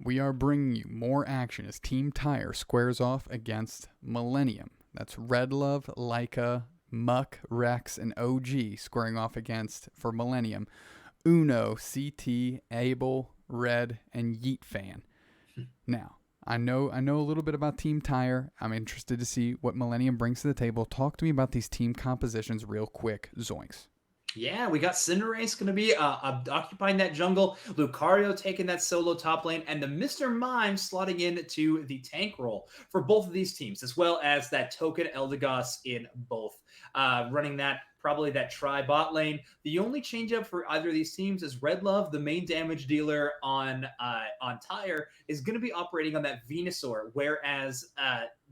we are bringing you more action as Team Tire squares off against Millennium. That's Redluv, Leica, Muck, Rex, and OG squaring off against, for Millennium, Uno, CT, Abel, Red, and Yeet Fan. Now, I know a little bit about Team Tire. I'm interested to see what Millennium brings to the table. Talk to me about these team compositions real quick, Zoinks. Yeah, we got Cinderace going to be occupying that jungle, Lucario taking that solo top lane, and the Mr. Mime slotting into the tank role for both of these teams, as well as that token Eldegoss in both. Running that, probably that tri bot lane. The only change up for either of these teams is Redluv, the main damage dealer on Tire, is going to be operating on that Venusaur, whereas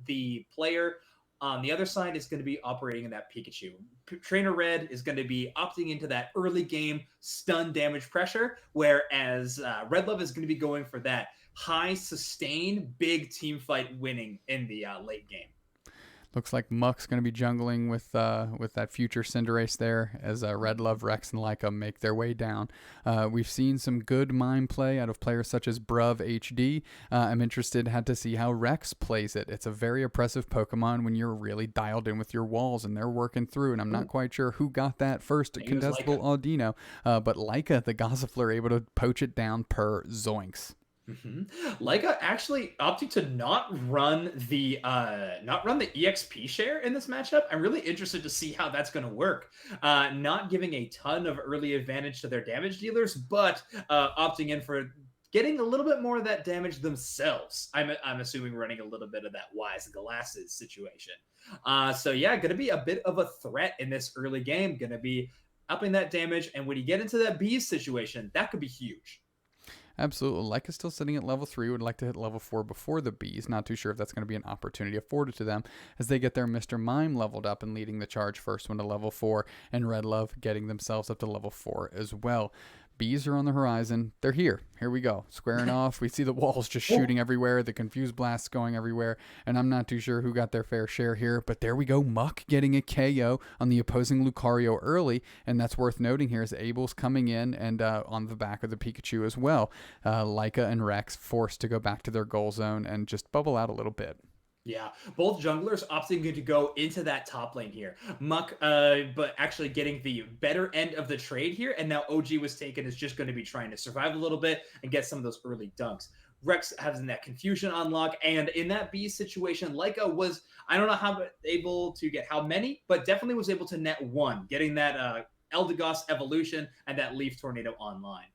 the player on the other side is going to be operating in that Pikachu. Trainer Red is going to be opting into that early game stun damage pressure, whereas Redluv is going to be going for that high sustain, big team fight winning in the late game. Looks like Muck's going to be jungling with that future Cinderace there as Redluv, Rex, and Leica make their way down. We've seen some good mime play out of players such as Bruv HD. I'm interested to see how Rex plays it. It's a very oppressive Pokemon when you're really dialed in with your walls and they're working through, and I'm not quite sure who got that first contestable Audino, but Leica, the Gossifleur, able to poach it down per Zoinks. Leica actually opting to not run the EXP share in this matchup. I'm really interested to see how that's going to work. Not giving a ton of early advantage to their damage dealers, but opting in for getting a little bit more of that damage themselves. I'm assuming running a little bit of that Wise Glasses situation. So yeah, going to be a bit of a threat in this early game. Going to be upping that damage, and when you get into that Bees situation, that could be huge. Absolutely. Leica's still sitting at level 3. Would like to hit level 4 before the Bees. Not too sure if that's going to be an opportunity afforded to them as they get their Mr. Mime leveled up and leading the charge first one to level 4, and Redluv getting themselves up to level 4 as well. Bees are on the horizon. They're here. Here we go. Squaring off. We see the walls just shooting everywhere, the confused blasts going everywhere, and I'm not too sure who got their fair share here, but there we go. Muck getting a KO on the opposing Lucario early, and that's worth noting here as Abel's coming in and on the back of the Pikachu as well. Leica and Rex forced to go back to their goal zone and just bubble out a little bit. Yeah, both junglers opting to go into that top lane here. Muck, but actually getting the better end of the trade here, and now OG was taken is just going to be trying to survive a little bit and get some of those early dunks. Rex having that confusion unlock, and in that B situation, Leica was, I don't know how able to get how many, but definitely was able to net one, getting that Eldegoss evolution and that Leaf Tornado online.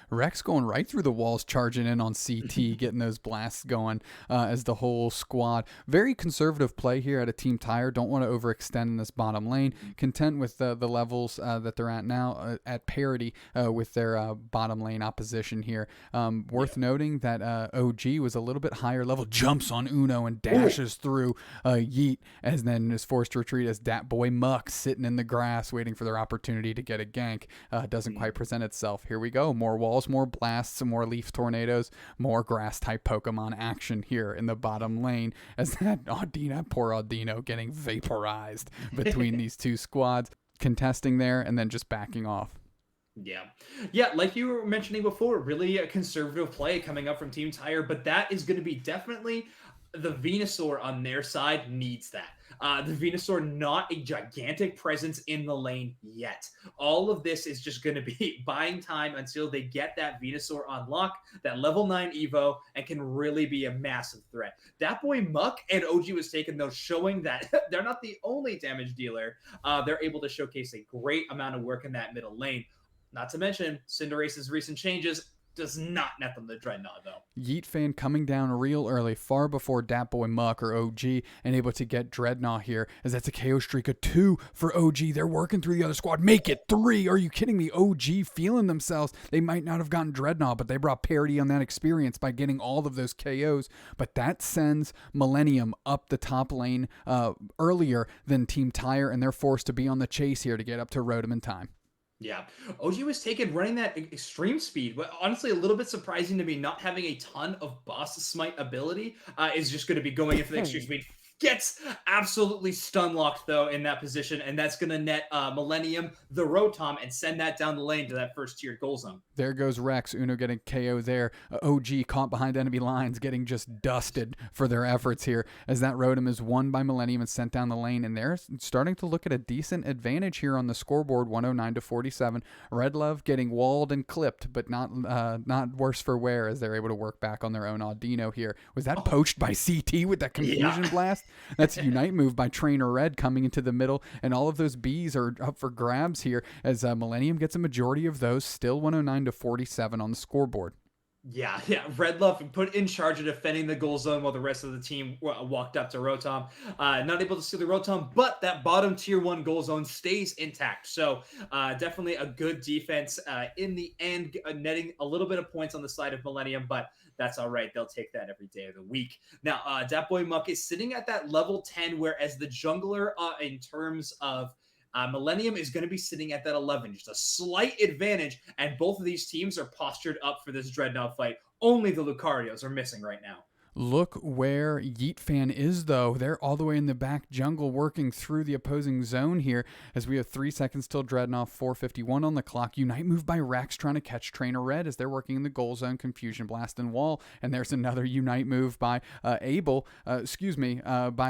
Rex going right through the walls, charging in on CT, getting those blasts going as the whole squad. Very conservative play here at a Team Tire. Don't want to overextend in this bottom lane. Content with the levels that they're at now at parity with their bottom lane opposition here. Worth noting that OG was a little bit higher level, jumps on Uno and dashes through Yeet, as then is forced to retreat as Dat Boy Muck sitting in the grass waiting for their opportunity to get a gank. Doesn't quite present itself. Here we go. More walls, more blasts, more leaf tornadoes, more grass type Pokemon action here in the bottom lane as that poor Audino getting vaporized between these two squads, contesting there and then just backing off. Yeah, like you were mentioning before, really a conservative play coming up from Team Tire, but that is going to be definitely the Venusaur on their side needs that. The Venusaur not a gigantic presence in the lane yet. All of this is just going to be buying time until they get that Venusaur on lock, that level 9 Evo, and can really be a massive threat. That boy Muck and OG was taken, though, showing that they're not the only damage dealer. They're able to showcase a great amount of work in that middle lane. Not to mention, Cinderace's recent changes does not net them the Dreadnought, though. Yeet Fan coming down real early, far before Dat Boy Muck or OG, and able to get Dreadnought here, as that's a KO streak of 2 for OG. They're working through the other squad. Make it 3. Are you kidding me? OG feeling themselves. They might not have gotten Dreadnought, but they brought parity on that experience by getting all of those KOs. But that sends Millennium up the top lane earlier than Team Tire, and they're forced to be on the chase here to get up to Rotom in time. Yeah, OG was taken running that extreme speed, but honestly, a little bit surprising to me not having a ton of boss smite ability is just going to be going into the extreme speed, Gets absolutely stun locked though in that position, and that's going to net Millenium the Rotom and send that down the lane to that first tier goal zone. There goes Rex. Uno getting KO there. OG caught behind enemy lines, getting just dusted for their efforts here as that Rotom is won by Millenium and sent down the lane. And they're starting to look at a decent advantage here on the scoreboard, 109-47. Redluv getting walled and clipped, but not worse for wear as they're able to work back on their own Audino here. Was that poached by CT with that Confusion Blast? That's a Unite move by Trainer Red coming into the middle, and all of those Bs are up for grabs here as Millenium gets a majority of those, still 109-47 on the scoreboard. Yeah. Redluv put in charge of defending the goal zone while the rest of the team walked up to Rotom. Not able to steal the Rotom, but that bottom tier 1 goal zone stays intact. So definitely a good defense in the end, netting a little bit of points on the side of Millenium, but that's all right. They'll take that every day of the week. Now, Dat Boy Muck is sitting at that level 10, whereas the jungler in terms of Millenium is going to be sitting at that 11, just a slight advantage, and both of these teams are postured up for this Dreadnought fight. Only the Lucarios are missing right now. Look where Yeet Fan is, though. They're all the way in the back jungle working through the opposing zone here as we have 3 seconds till Dreadnought, 4:51 on the clock. Unite move by Rex trying to catch Trainer Red as they're working in the goal zone, Confusion Blast and Wall. And there's another Unite move by by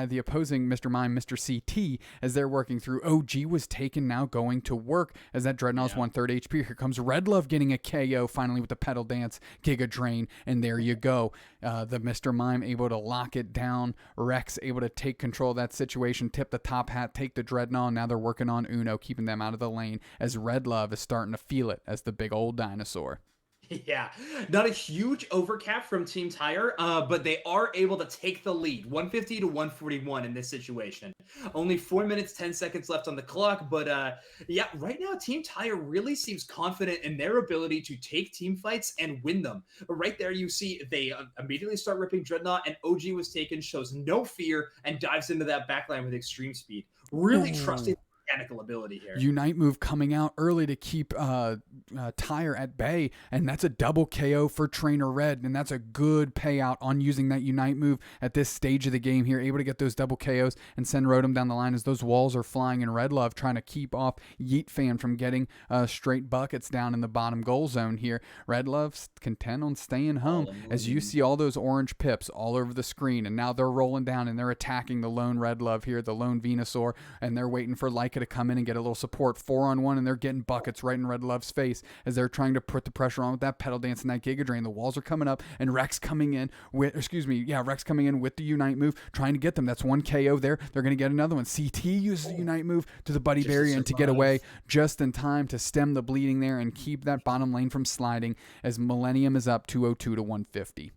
the opposing Mr. Mime, Mr. CT, as they're working through. OG was taken, now going to work as that Dreadnought's 1/3 HP. Here comes Redluv getting a KO finally with the Pedal Dance, Giga Drain, and there you go. The Mr. Mime able to lock it down. Rex able to take control of that situation, tip the top hat, take the Dreadnought. Now they're working on Uno, keeping them out of the lane as Redluv is starting to feel it as the big old dinosaur. Yeah, not a huge overcap from Team TIRE, but they are able to take the lead, 150-141 in this situation. Only 4 minutes, 10 seconds left on the clock, but yeah, right now Team TIRE really seems confident in their ability to take team fights and win them. But right there you see they immediately start ripping Dreadnought, and OG was taken, shows no fear, and dives into that backline with extreme speed. Really trusting mechanical ability here. Unite move coming out early to keep TIRE at bay, and that's a double KO for Trainer Red, and that's a good payout on using that Unite move at this stage of the game here, able to get those double KOs and send Rotom down the line as those walls are flying, and Redluv trying to keep off Yeet Fan from getting straight buckets down in the bottom goal zone here. Redluv content on staying home as you see all those orange pips all over the screen, and now they're rolling down and they're attacking the lone Redluv here, the lone Venusaur, and they're waiting for Leica to come in and get a little support 4-on-1, and they're getting buckets right in Redlov's face as they're trying to put the pressure on with that Pedal Dance and that Giga Drain. The walls are coming up, and Rex coming in with the Unite move, trying to get them. That's 1 KO there. They're going to get another one. CT uses the Unite move to the Buddy Berry and to get away just in time to stem the bleeding there and keep that bottom lane from sliding as Millenium is up 202-150.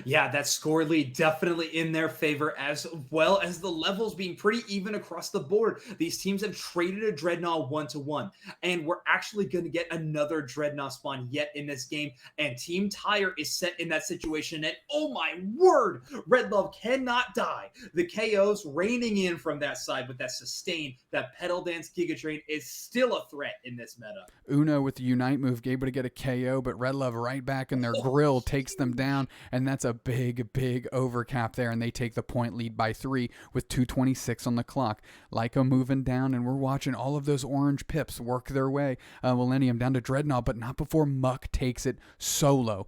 Yeah, that score lead definitely in their favor, as well as the levels being pretty even across the board. These teams have traded a Dreadnought 1-to-1, and we're actually going to get another Dreadnought spawn yet in this game, and Team TIRE is set in that situation, and oh my word, Redluv cannot die. The KOs raining in from that side with that sustain, that Pedal Dance Giga Drain is still a threat in this meta. Uno with the Unite move, able to get a KO, but Redluv right back in their grill takes them down, and that's a big overcap there, and they take the point lead by 3 with 2:26 on the clock. Leica moving down, and we're watching all of those orange pips work their way. Millenium down to Dreadnought, but not before Muck takes it solo,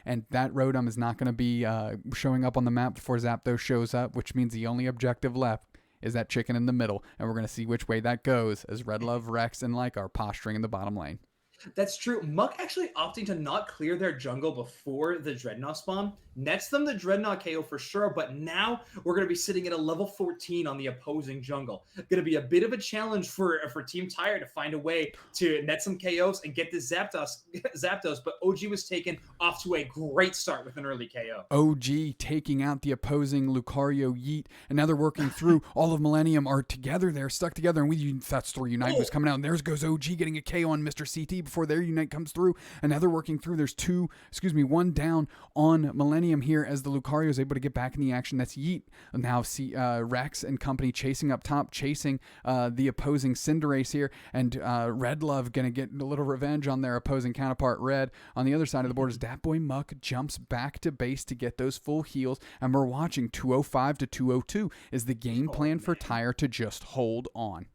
and that Rotom is not going to be showing up on the map before Zapdos shows up, which means the only objective left is that chicken in the middle, and we're going to see which way that goes as Redluv, Rex, and Leica are posturing in the bottom lane. That's true. Muck actually opting to not clear their jungle before the Dreadnought spawn nets them the Dreadnought KO for sure, but now we're going to be sitting at a level 14 on the opposing jungle. Going to be a bit of a challenge for Team TIRE to find a way to net some KOs and get this Zapdos, but OG was taken off to a great start with an early KO. OG taking out the opposing Lucario Yeet, and now they're working through. All of Millenium are together there, stuck together, and that's 3 Unite was coming out, and there goes OG getting a KO on Mr. CT, before their Unite comes through, and now they're working through. There's one down on Millenium here as the Lucario is able to get back in the action. That's Yeet. Now see Rex and company chasing up top, chasing the opposing Cinderace here, and Redluv going to get a little revenge on their opposing counterpart Red. On the other side of the board is Dat Boy Muck jumps back to base to get those full heals, and we're watching 205 to 202 is the game plan for TIRE to just hold on.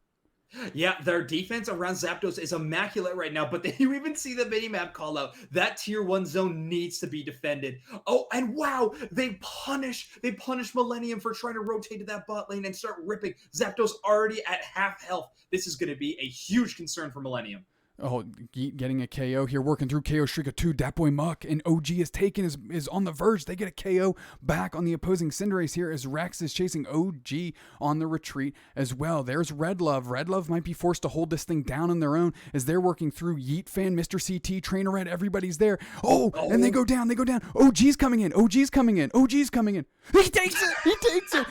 Yeah, their defense around Zapdos is immaculate right now, but you even see the minimap call out. That tier 1 zone needs to be defended. Oh, and wow, they punish Millenium for trying to rotate to that bot lane and start ripping. Zapdos already at half health. This is going to be a huge concern for Millenium. Oh, getting a KO here, working through KO Shrika 2. Dat Boy Muck and OG is taken, is on the verge. They get a KO back on the opposing Cinderace here as Rex is chasing OG on the retreat as well. There's Redluv. Redluv might be forced to hold this thing down on their own as they're working through Yeet Fan, Mr. CT, Trainer Red, everybody's there. And they go down. OG's coming in. He takes it.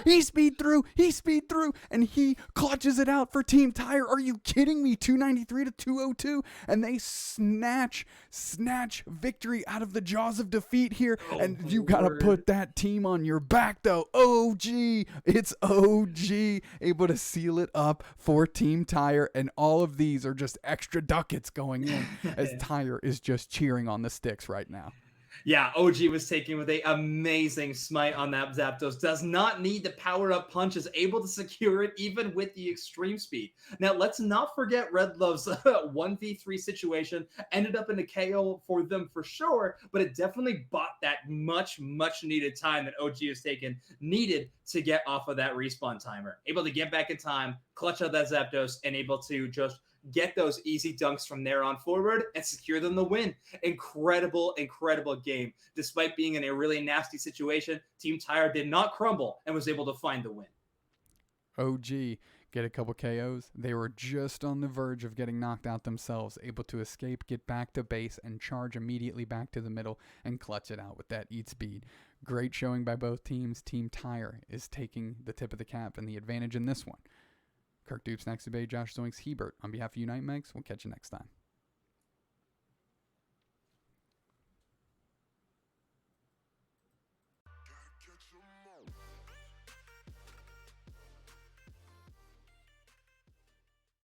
He speed through, and he clutches it out for Team TIRE. Are you kidding me? 293 to 202, and they snatch victory out of the jaws of defeat here. And you gotta put that team on your back though. It's OG able to seal it up for Team TIRE, and all of these are just extra ducats going in as TIRE is just cheering on the sticks right now. Yeah, OG was taken with an amazing smite on that Zapdos. Does not need the power-up punch. Is able to secure it even with the extreme speed. Now, let's not forget Redluv's 1v3 situation. Ended up in a KO for them for sure, but it definitely bought that much needed time that OG has taken, needed to get off of that respawn timer. Able to get back in time, clutch out that Zapdos, and able to just get those easy dunks from there on forward and secure them the win. Incredible game. Despite being in a really nasty situation, Team TIRE did not crumble and was able to find the win. OG get a couple KOs. They were just on the verge of getting knocked out themselves, able to escape, get back to base, and charge immediately back to the middle and clutch it out with that eat speed. Great showing by both teams. Team TIRE is taking the tip of the cap and the advantage in this one. Kirk, doobsnax, Dubé, Josh, Zoinks, Hiebert. On behalf of Unite Megs, we'll catch you next time.